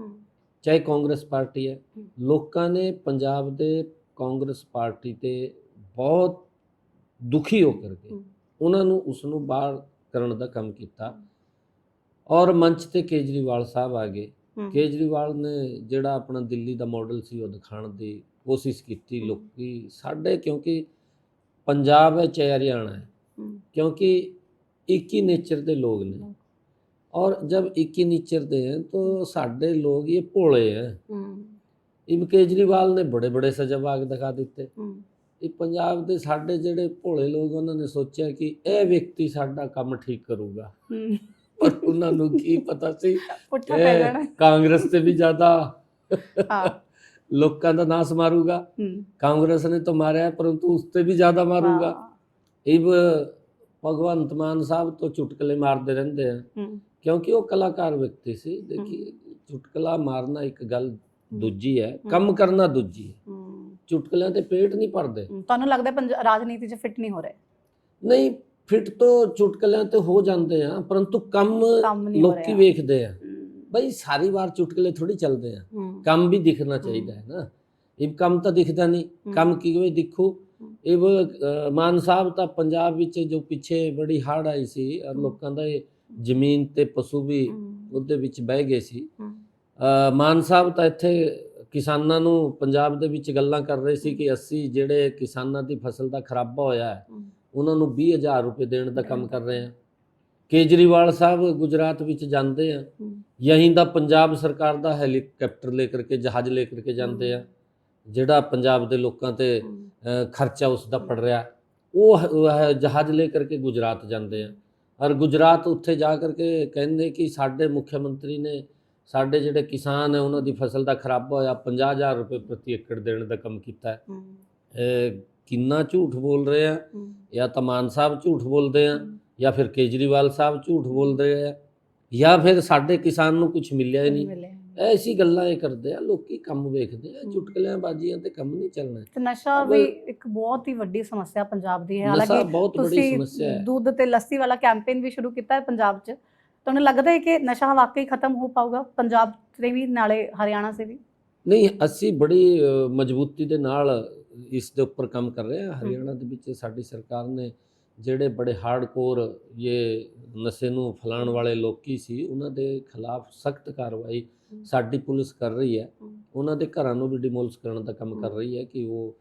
ਚਾਹੇ ਕਾਂਗਰਸ ਪਾਰਟੀ ਹੈ। ਲੋਕਾਂ ਨੇ ਪੰਜਾਬ ਦੇ ਕਾਂਗਰਸ ਪਾਰਟੀ ਤੇ ਬਹੁਤ ਦੁਖੀ ਹੋ ਕਰਕੇ ਉਹਨਾਂ ਨੂੰ ਉਸ ਨੂੰ ਬਾਹਰ ਕਰਨ ਦਾ ਕੰਮ ਕੀਤਾ। ਔਰ ਮੰਚ ਤੇ ਕੇਜਰੀਵਾਲ ਸਾਹਿਬ ਆ ਗਏ। ਕੇਜਰੀਵਾਲ ਨੇ ਜਿਹੜਾ ਆਪਣਾ ਦਿੱਲੀ ਦਾ ਮਾਡਲ ਸੀ ਉਹ ਦਿਖਾਉਣ ਦੀ ਕੋਸ਼ਿਸ਼ ਕੀਤੀ। ਲੋਕੀ ਸਾਡੇ ਕਿਉਂਕਿ ਪੰਜਾਬ ਹੈ ਚਾਹੇ ਹਰਿਆਣਾ ਹੈ, क्योंकि एक ही नेचर के लोग ने, और जब एक ही नेचर दे हैं तो साढ़े लोग ये भोले हैं। इब केजरीवाल ने बड़े बड़े सजाबाग दिखा दिते। ये पंजाब के साढ़े जेडे भोले लोग उन्होंने सोचा कि यह व्यक्ति साडा काम ठीक करूगा, पर उन्होंने की पता सी कांग्रेस से भी ज्यादा लोगों का नाश मारूगा। कांग्रेस ने तो मारा है परंतु उससे भी ज्यादा मारूगा। इब भगवंत मान साहब तो चुटकले मारते रहते हैं क्योंकि वो कलाकार व्यक्ति से। देखिए चुटकला मारना एक गल दूजी है, कम करना दूजी है। चुटकलियां ते पेट नहीं भरते।
ਤੁਹਾਨੂੰ ਲੱਗਦਾ ਹੈ ਰਾਜਨੀਤੀ 'ਚ ਫਿੱਟ ਨਹੀਂ ਹੋ ਰਹੇ?
नहीं फिट तो चुटकलियां ते हो जाते हैं परंतु कम लोग वेखते हैं। भाई सारी बार चुटकले थोड़ी चलते हैं, कम भी दिखना चाहिए है ना। इब कम तो दिखता नहीं, कम की दिखो। ਇਹ ਮਾਨ ਸਾਹਿਬ ਤਾਂ ਪੰਜਾਬ ਵਿੱਚ ਜੋ ਪਿੱਛੇ ਬੜੀ ਹੜ੍ਹ ਆਈ ਸੀ ਔਰ ਲੋਕਾਂ ਦਾ ਜ਼ਮੀਨ ਤੇ ਪਸ਼ੂ ਵੀ ਉਹਦੇ ਵਿੱਚ ਬਹਿ ਗਏ ਸੀ। ਮਾਨ ਸਾਹਿਬ ਤਾਂ ਇੱਥੇ ਕਿਸਾਨਾਂ ਨੂੰ ਪੰਜਾਬ ਦੇ ਵਿੱਚ ਗੱਲਾਂ ਕਰ ਰਹੇ ਸੀ ਕਿ ਅਸੀਂ ਜਿਹੜੇ ਕਿਸਾਨਾਂ ਦੀ ਫਸਲ ਦਾ ਖਰਾਬਾ ਹੋਇਆ ਹੈ ਉਹਨਾਂ ਨੂੰ 20,000 ਰੁਪਏ ਦੇਣ ਦਾ ਕੰਮ ਕਰ ਰਹੇ ਹਾਂ। ਕੇਜਰੀਵਾਲ ਸਾਹਿਬ ਗੁਜਰਾਤ ਵਿੱਚ ਜਾਂਦੇ ਆ, ਯਹੀਂ ਦਾ ਪੰਜਾਬ ਸਰਕਾਰ ਦਾ ਹੈਲੀਕਾਪਟਰ ਲੈ ਕਰਕੇ ਜਹਾਜ਼ ਲੈ ਕਰਕੇ ਜਾਂਦੇ ਆ, ਜਿਹੜਾ ਪੰਜਾਬ ਦੇ ਲੋਕਾਂ ਤੇ ਖਰਚਾ ਉਸ ਦਾ ਪੜ ਰਿਹਾ ਉਹ ਜਹਾਜ਼ ਲੈ ਕਰਕੇ ਗੁਜਰਾਤ ਜਾਂਦੇ ਆ। ਔਰ ਗੁਜਰਾਤ ਉੱਥੇ ਜਾ ਕਰਕੇ ਕਹਿੰਦੇ ਕਿ ਸਾਡੇ ਮੁੱਖ ਮੰਤਰੀ ਨੇ ਸਾਡੇ ਜਿਹੜੇ ਕਿਸਾਨ ਹੈ ਉਹਨਾਂ ਦੀ ਫਸਲ ਦਾ ਖਰਾਬਾ ਹੋਇਆ 50,000 ਰੁਪਏ ਪ੍ਰਤੀ ਏਕੜ ਦੇਣ ਦਾ ਕੰਮ ਕੀਤਾ ਹੈ। ਕਿੰਨਾ ਝੂਠ ਬੋਲ ਰਹੇ ਆ, ਜਾਂ ਤਾਂ ਮਾਨ ਸਾਹਿਬ ਝੂਠ ਬੋਲਦੇ ਆ ਜਾਂ ਫਿਰ ਕੇਜਰੀਵਾਲ ਸਾਹਿਬ ਝੂਠ ਬੋਲਦੇ ਆ ਜਾਂ ਫਿਰ ਸਾਡੇ ਕਿਸਾਨ ਨੂੰ ਕੁਝ ਮਿਲਿਆ ਹੀ ਨਹੀਂ। ऐसी गल्लां ये करते हैं, लोग कम वेखते हैं, चुटकलियां बाजियां ते कम नहीं चलना है।
नशा भी एक बहुत ही वड्डी समस्या पंजाब दी है।
नशा बहुत बड़ी समस्या है।
दूध ते लस्सी वाला कैंपेन भी शुरू किया है पंजाब च, तो उन्हें लगता है कि नशा वाकई खत्म हो पाऊगा पंजाब से भी नाले हरियाणा से भी?
नहीं, असी बड़ी मजबूती दे नाल इस दे उपर काम कर रहे हैं। हरियाणा दे विच साडी सरकार ने ਜਿਹੜੇ बड़े हार्डकोर ये नशे ਨੂੰ फैलाने वाले ਲੋਕੀ ਸੀ ਉਹਨਾਂ ਦੇ ਖਿਲਾਫ ਸਖਤ ਕਾਰਵਾਈ ਸਾਡੀ ਪੁਲਿਸ ਕਰ ਰਹੀ ਹੈ। ਉਹਨਾਂ ਦੇ ਘਰਾਂ ਨੂੰ ਵੀ ਡਿਮੋਲਿਸ਼ ਕਰਨ ਦਾ ਕੰਮ ਕਰ ਰਹੀ ਹੈ ਕਿ ਉਹ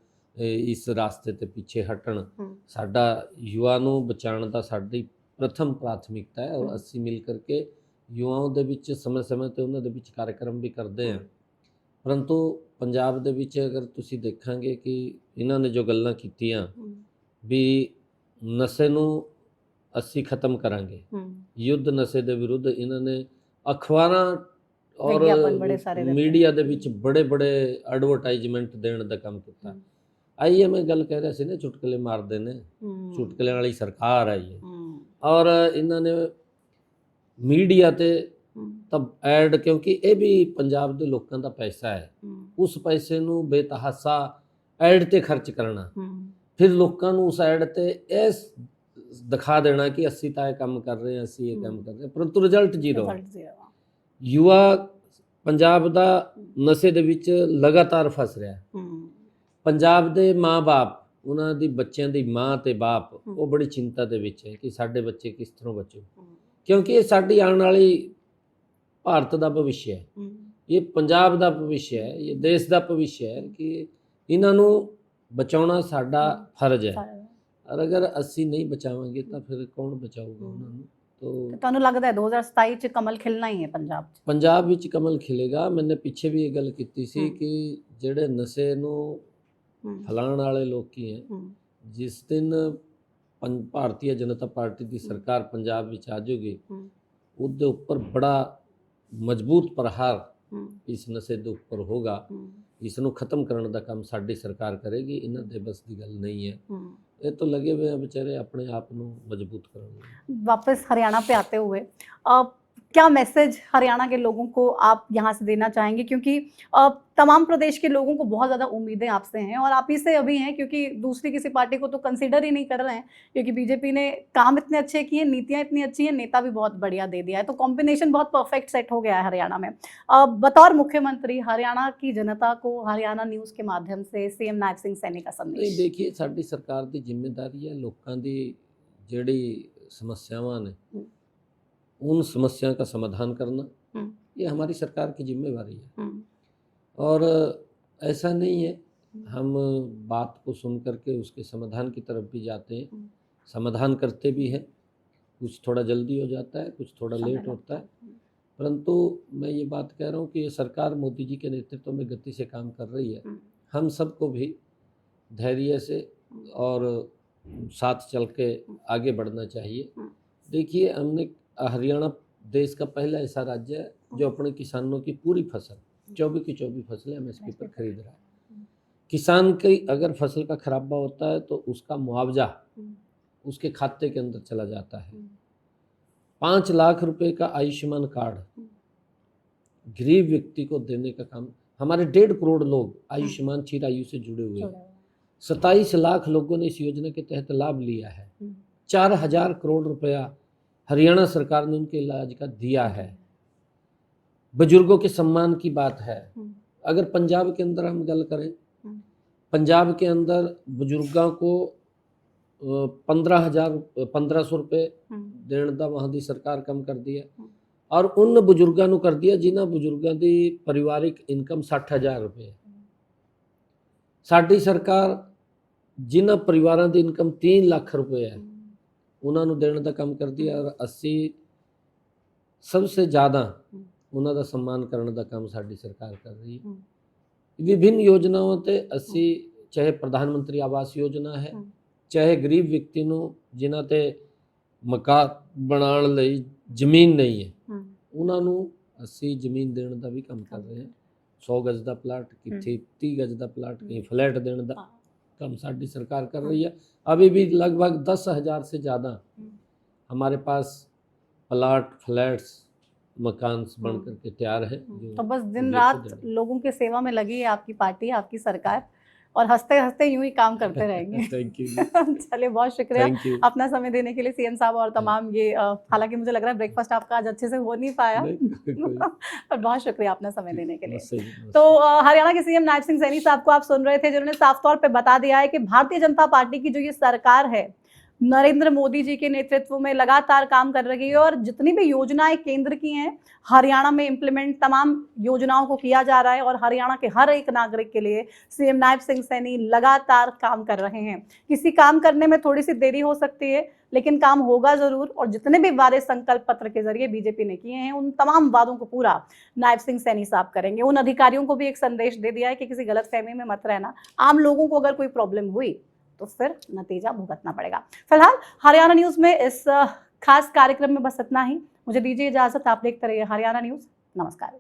ਇਸ ਰਾਸਤੇ ਤੇ ਪਿੱਛੇ ਹਟਣ। ਸਾਡਾ ਯੁਵਾ ਨੂੰ ਬਚਾਉਣ ਦਾ ਸਾਡੀ ਪ੍ਰਥਮ ਪ੍ਰਾਥਮਿਕਤਾ ਹੈ ਔਰ ਅਸੀਂ ਮਿਲ ਕਰਕੇ ਯੁਵਾओं ਦੇ ਵਿੱਚ ਸਮੇਂ-ਸਮੇਂ ਤੇ ਉਹਨਾਂ ਦੇ ਵਿੱਚ ਕਾਰਜਕ੍ਰਮ ਵੀ ਕਰਦੇ ਹਾਂ। ਪਰੰਤੂ ਪੰਜਾਬ ਦੇ ਵਿੱਚ ਅਗਰ ਤੁਸੀਂ ਦੇਖਾਂਗੇ ਕਿ ਇਹਨਾਂ ਨੇ ਜੋ ਗੱਲਾਂ ਕੀਤੀਆਂ ਵੀ ਨਸ਼ੇ ਨੂੰ ਅਸੀਂ ਖਤਮ ਕਰਾਂਗੇ, ਯੁੱਧ ਨਸ਼ੇ ਦੇ ਵਿਰੁੱਧ, ਇਹਨਾਂ ਨੇ ਅਖਬਾਰਾਂ ਔਰ ਮੀਡੀਆ ਦੇ ਵਿੱਚ ਬੜੇ ਬੜੇ ਐਡਵਰਟਾਈਜ਼ਮੈਂਟ ਦੇਣ ਦਾ ਕੰਮ ਕੀਤਾ। ਆਈਏ ਮੈਂ ਗੱਲ ਕਹਿ ਰਿਹਾ ਸੀ ਨਾ ਚੁਟਕਲੇ ਮਾਰਦੇ ਨੇ, ਚੁਟਕਲਿਆਂ ਵਾਲੀ ਸਰਕਾਰ ਆਈ ਹੈ ਔਰ ਇਹਨਾਂ ਨੇ ਮੀਡੀਆ ਤੇ ਤਬ ਐਡ, ਕਿਉਂਕਿ ਇਹ ਵੀ ਪੰਜਾਬ ਦੇ ਲੋਕਾਂ ਦਾ ਪੈਸਾ ਹੈ, ਉਸ ਪੈਸੇ ਨੂੰ ਬੇਤਹਾਸਾ ਐਡ ਤੇ ਖਰਚ ਕਰਨਾ, ਫਿਰ ਲੋਕਾਂ ਨੂੰ ਉਸ ਐਡ ਤੇ ਇਸ ਦਿਖਾ ਦੇਣਾ ਕਿ ਅਸੀਂ ਤਾਂ ਇਹ ਕੰਮ ਕਰ ਰਹੇ ਹਾਂ, ਅਸੀਂ ਇਹ ਕੰਮ ਕਰ ਰਹੇ ਹਾਂ, ਪਰੰਤੂ ਰਿਜ਼ਲਟ ਜ਼ੀਰੋ। ਯੁਵਾ ਪੰਜਾਬ ਦਾ ਨਸ਼ੇ ਦੇ ਵਿੱਚ ਲਗਾਤਾਰ ਫਸ ਰਿਹਾ। ਪੰਜਾਬ ਦੇ ਮਾਂ-ਬਾਪ, ਉਹਨਾਂ ਦੀ ਬੱਚਿਆਂ ਦੀ ਮਾਂ ਤੇ ਬਾਪ, ਉਹ ਬੜੀ ਚਿੰਤਾ ਦੇ ਵਿੱਚ ਹੈ ਕਿ ਸਾਡੇ ਬੱਚੇ ਕਿਸ ਤਰ੍ਹਾਂ ਬਚੂ, ਕਿਉਂਕਿ ਇਹ ਸਾਡੀ ਆਉਣ ਵਾਲੀ ਭਾਰਤ ਦਾ ਭਵਿੱਖ ਹੈ, ਇਹ ਪੰਜਾਬ ਦਾ ਭਵਿੱਖ ਹੈ, ਇਹ ਦੇਸ਼ ਦਾ ਭਵਿੱਖ ਹੈ ਕਿ ਇਹਨਾਂ ਨੂੰ ਬਚਾਉਣਾ ਸਾਡਾ ਫਰਜ਼ ਹੈ। ਔਰ ਅਗਰ ਅਸੀਂ ਨਹੀਂ ਬਚਾਵਾਂਗੇ ਤਾਂ ਫਿਰ ਕੌਣ ਬਚਾਊਗਾ ਉਹਨਾਂ ਨੂੰ।
ਤੁਹਾਨੂੰ ਲੱਗਦਾ ਹੈ 2027 ਚ ਕਮਲ ਖਿਲਣਾ ਹੀ ਹੈ ਪੰਜਾਬ 'ਚ?
ਪੰਜਾਬ ਵਿੱਚ ਕਮਲ ਖਿਲੇਗਾ। ਮੈਨੇ ਪਿੱਛੇ ਵੀ ਇਹ ਗੱਲ ਕੀਤੀ ਸੀ ਕਿ ਜਿਹੜੇ ਨਸ਼ੇ ਨੂੰ ਫੈਲਾਉਣ ਵਾਲੇ ਲੋਕੀ ਹੈ, ਜਿਸ ਦਿਨ ਭਾਰਤੀ ਜਨਤਾ ਪਾਰਟੀ ਦੀ ਸਰਕਾਰ ਪੰਜਾਬ ਵਿੱਚ ਆ ਜਾਊਗੀ, ਉਹਦੇ ਉੱਪਰ ਬੜਾ ਮਜ਼ਬੂਤ ਪ੍ਰਹਾਰ ਇਸ ਨਸ਼ੇ ਦੇ ਉੱਪਰ ਹੋਗਾ। ਇਸ ਨੂੰ ਖਤਮ ਕਰਨ ਦਾ ਕੰਮ ਸਾਡੀ ਸਰਕਾਰ ਕਰੇਗੀ। ਇਹਨਾਂ ਦੇ ਬਸ ਦੀ ਗੱਲ नहीं है, ये तो लगे हुए हैं बेचारे अपने आप को मजबूत करने।
वापस हरियाणा पे आते हुए क्या मैसेज हरियाणा के लोगों को आप यहाँ से देना चाहेंगे, क्योंकि तमाम प्रदेश के लोगों को बहुत ज़्यादा उम्मीदें आपसे हैं और आप ही से अभी हैं, क्योंकि दूसरी किसी पार्टी को तो कंसीडर ही नहीं कर रहे हैं, क्योंकि बीजेपी ने काम इतने अच्छे किए, नीतियाँ इतनी अच्छी हैं, नेता भी बहुत बढ़िया दे दिया है, तो कॉम्बिनेशन बहुत परफेक्ट सेट हो गया है हरियाणा में। बतौर मुख्यमंत्री हरियाणा की जनता को हरियाणा न्यूज़ के माध्यम से सीएम नायब सिंह सैनी का संदेश?
देखिए, साडी सरकार की जिम्मेदारी है लोगों की जिहड़ी समस्यावां ने उन समस्या का समाधान करना, ये हमारी सरकार की जिम्मेवारी है। और ऐसा नहीं है हम बात को सुन करके उसके समाधान की तरफ भी जाते हैं, समाधान करते भी हैं, कुछ थोड़ा जल्दी हो जाता है, कुछ थोड़ा लेट होता है, परंतु मैं ये बात कह रहा हूँ कि ये सरकार मोदी जी के नेतृत्व में गति से काम कर रही है। हम सबको भी धैर्य से और साथ चल के आगे बढ़ना चाहिए। देखिए, हमने हरियाणा देश का पहला ऐसा राज्य है जो अपने किसानों की पूरी फसल 24 की 24 फसलें MSP पर खरीद रहा है। किसान की अगर फसल का खराबा होता है तो उसका मुआवजा उसके खाते के अंदर चला जाता है। 5 लाख रुपए का आयुष्मान कार्ड गरीब व्यक्ति को देने का काम, हमारे 1.5 करोड़ लोग आयुष्मान चिरायु से जुड़े हुए हैं। 27 लाख लोगों ने इस योजना के तहत लाभ लिया है। 4000 करोड़ रुपया हरियाणा सरकार ने उनके इलाज का दिया है। बुजुर्गों के सम्मान की बात है। अगर पंजाब के अंदर हम गल करें, पंजाब के अंदर बुजुर्गों को 1500 रुपये देने का वहाँ की सरकार कम कर दिया, और उन बुजुर्गों को कर दिया जिन्होंने बुजुर्गों की परिवारिक इनकम 60,000 रुपये है। साडी सरकार जिन्होंने परिवारों की इनकम 3 लाख रुपये है उन्होंने देने का काम कर दिया, और 80 सबसे ज़्यादा उन्हों का सम्मान करने का काम साडी सरकार कर रही है। विभिन्न योजनाओं ते असी, चाहे प्रधानमंत्री आवास योजना है, चाहे गरीब व्यक्ति नूं जिन्हां ते मकान बनाने लई जमीन नहीं है, उन्होंने असी जमीन देने का भी काम कर रहे हैं। 100 गज का प्लाट, कितने 30 गज का प्लाट, कहीं फ्लैट देने का काम साडी सरकार कर रही है। अभी भी लगभग 10,000 से ज़्यादा हमारे पास प्लाट, फ्लैट्स, मकान बन करके तैयार है।
तो बस दिन रात लोगों के सेवा में लगी है आपकी पार्टी, आपकी सरकार, और हंसते हंसते यूं ही काम करते रहेंगे।
Thank you.
चलिए, बहुत शुक्रिया अपना समय देने के लिए सीएम साहब। और तमाम ये हालांकि मुझे लग रहा है ब्रेकफास्ट आपका आज अच्छे से हो नहीं पाया, पर बहुत शुक्रिया अपना समय देने के लिए। तो हरियाणा के सीएम नायब सिंह सैनी साहब को आप सुन रहे थे, जिन्होंने साफ तौर पे बता दिया है कि भारतीय जनता पार्टी की जो ये सरकार है, नरेंद्र मोदी जी के नेतृत्व में लगातार काम कर रही है, और जितनी भी योजनाएं केंद्र की हैं हरियाणा में इम्प्लीमेंट तमाम योजनाओं को किया जा रहा है, और हरियाणा के हर एक नागरिक के लिए सीएम नायब सिंह सैनी लगातार काम कर रहे हैं। किसी काम करने में थोड़ी सी देरी हो सकती है, लेकिन काम होगा जरूर, और जितने भी वादे संकल्प पत्र के जरिए बीजेपी ने किए हैं उन तमाम वादों को पूरा नायब सिंह सैनी साहब करेंगे। उन अधिकारियों को भी एक संदेश दे दिया है कि किसी गलतफहमी में मत रहना, आम लोगों को अगर कोई प्रॉब्लम हुई तो फिर नतीजा भुगतना पड़ेगा। फिलहाल हरियाणा न्यूज़ में इस खास कार्यक्रम में बस इतना ही। मुझे दीजिए इजाजत, आप देखते रहिए हरियाणा न्यूज़। नमस्कार।